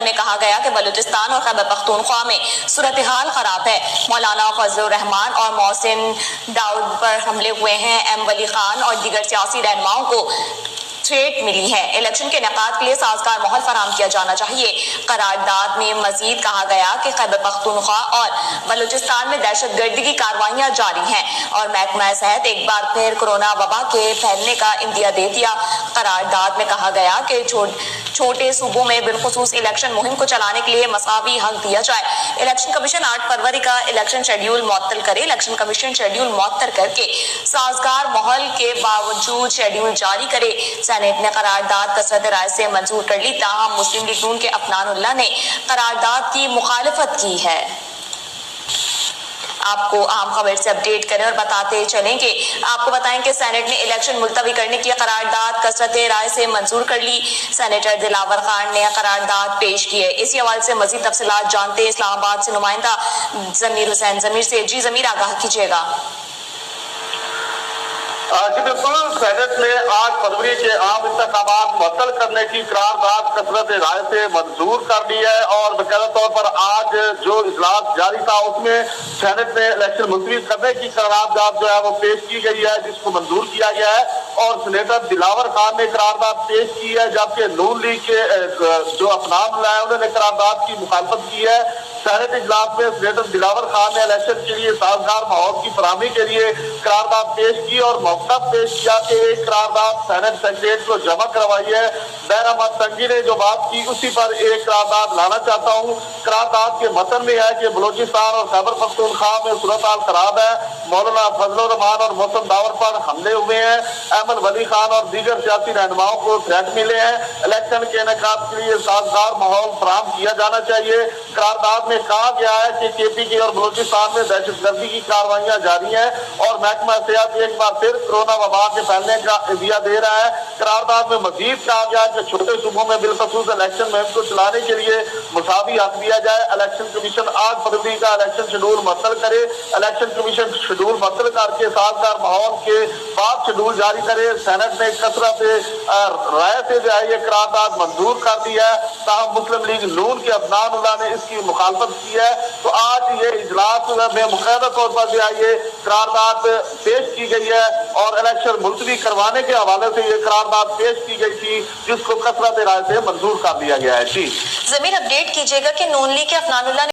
में कहा गया कि बलूचिस्तान और खैबर पख्तूनख्वा में सूरत हाल खराब है। मौलाना फजलुर रहमान और मोहसिन दाऊद पर हमले हुए हैं। एम वली खान और दीगर सियासी रहनुमाओं को थ्रेट मिली है। इलेक्शन के इनेकाद के लिए साजगार माहौल फराहम किया जाना चाहिए। करारदाद में मजीद कहा गया कि खैबर पख्तूनख्वा और बलूचिस्तान में दहशतगर्दी की कार्रवाइयां जारी हैं और महकमा सेहत एक बार फिर कोरोना वबा के फैलने का इंदिया दे दिया। करारदाद में कहा गया कि छोटे सूबों में बिलखुसूस इलेक्शन मुहिम को चलाने के लिए मसावी हक दिया जाए। इलेक्शन कमीशन 8 फरवरी का इलेक्शन शेड्यूल मुअत्तल करे। इलेक्शन कमीशन शेड्यूल मुअत्तल करके साजगार माहौल के बावजूद शेड्यूल जारी करे। सेनेट ने करारदाद कसरत राय से मंजूर कर ली, ताहम मुस्लिम लीग नून के अफनानुल्लाह ने करारदाद की मुखालिफत की है। आपको अहम खबर से अपडेट करें और बताते चलें कि आपको बताएं कि सेनेट ने इलेक्शन मुलतवी करने की करारदाद कसरत राय से मंजूर कर ली। सेनेटर दिलावर खान ने करारदाद पेश की है। इसी हवाले से मजीद तफसीलात जानते हैं इस्लामाबाद से नुमाइंदा जमीर हुसैन। जमीर से जी जमीर आगाह कीजिएगा। जी बिल्कुल, सेनेट ने 8 फरवरी के आम इंतखाबात मुअत्तल करने की करारदाद कसरत राय से मंजूर कर ली है और बाकायदा तौर पर आज जो इजलास जारी था उसमें सेनेट ने इलेक्शन मुलतवी करने की करारदाद जो है वो पेश की गई है, जिसको मंजूर किया गया है और सेनेटर दिलावर खान ने करारदाद पेश की है, जबकि नून लीग के जो अफनानुल्लाह है उन्होंने करारदाद की मुखालफत की है। सेनेट इजलास में सेनेटर दिलावर खान ने इलेक्शन के लिए साजगार माहौल की फराहमी के लिए करारदाद पेश की और मौका पेश किया कि एक करारदाद सेनेट सेक्रेटरी को जमा करवाई है। बैर अहमद संगी ने जो बात की उसी पर एक करारदाद लाना चाहता हूँ। करारदाद के मतन में है कि बलूचिस्तान और खैबर पख्तूनख्वा में सूरत हाल खराब है। मौलाना फजलुर रहमान और मोहसिन दाऊद पर हमले हुए हैं। एम वली खान और दीगर सियासी रहनुमाओं को थ्रेट मिले हैं। इलेक्शन के इनेकाद के लिए साजगार माहौल फराहम किया जाना चाहिए। करारदाद में कहा गया है कि केपीके और बलूचिस्तान में दहशतगर्दी की कार्रवाइयां जारी हैं और महकमा सेहत एक बार फिर कोरोना वबा के फैलने का इंदिया दे रहा है। करारदाद में मजीद कहा गया कि छोटे सूबों में बिलखसूस इलेक्शन मुहिम को चलाने के लिए मुसावी हक दिया जाए। इलेक्शन कमीशन 8 फरवरी का इलेक्शन शेड्यूल मुअत्तल करे। इलेक्शन कमीशन शेड्यूल मुअत्तल करके साजगार माहौल के बाद शेड्यूल जारी करे। सेनेट ने कसरत राय से जो है ये करारदाद मंजूर कर दी है, ताहम मुस्लिम लीग नून के अफनानुल्लाह ने इसकी मुखालफत की है। तो आज ये इजलास में मुक़र्रर तौर पर जो है ये करारदाद पेश की गई है और इलेक्शन मुलतवी करवाने के हवाले से ये करारदाद पेश की गई थी, जिसको कसरत राय से मंजूर कर दिया गया है। जी जमीर अपडेट कीजिएगा कि नून लीग के अफनानुल्लाह